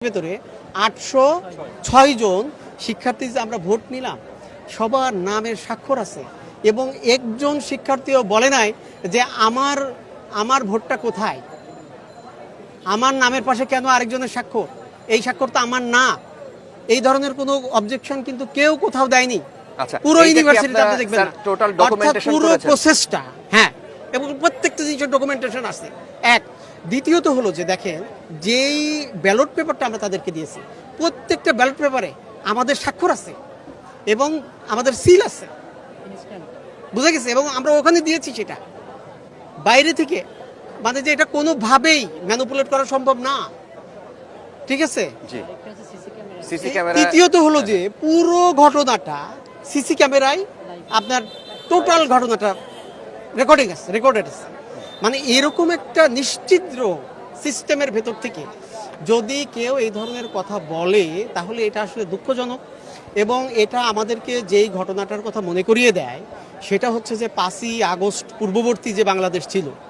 ভেতরে ৮০৬ জন শিক্ষার্থী যে আমরা ভোট নিলাম সবার নামের স্বাক্ষর আছে এবং একজন শিক্ষার্থীও বলে নাই যে আমার ভোটটা কোথায়, আমার নামের পাশে কেন আরেকজনের স্বাক্ষর, এই স্বাক্ষর তো আমার না, এই ধরনের কোনো অবজেকশন কিন্তু কেউ কোথাও দেয়নি। আচ্ছা, পুরো ইউনিভার্সিটিতে আপনি দেখবেন না, টোটাল অর্থাৎ ডকুমেন্টেশন পুরো করেছেন? প্রসেসটা, হ্যাঁ, এবং প্রত্যেকটা জিনিসের ডকুমেন্টেশন আছে। এক, দ্বিতীয়ত হলো যে দেখেন যেই ব্যালট পেপারটা আমরা তাদেরকে দিয়েছি প্রত্যেকটা ব্যালট পেপারে আমাদের স্বাক্ষর আছে এবং আমাদের সিল আছে, বুঝা গেছে, এবং আমরা ওখানে দিয়েছি সেটা বাইরে থেকে, মানে যে এটা কোনোভাবেই ম্যানিপুলেট করা সম্ভব না, ঠিক আছে। জি, সিসি ক্যামেরা। তৃতীয়ত হলো যে পুরো ঘটনাটা সিসি ক্যামেরায় আপনার টোটাল ঘটনাটা রেকর্ডেড আছে। মানে এরকম একটা নিশ্চিত সিস্টেমের ভেতর থেকে যদি কেউ এই ধরনের কথা বলে তাহলে এটা আসলে দুঃখজনক, এবং এটা আমাদেরকে যেই ঘটনাটার কথা মনে করিয়ে দেয় সেটা হচ্ছে যে 5ই আগস্ট পূর্ববর্তী যে বাংলাদেশ ছিল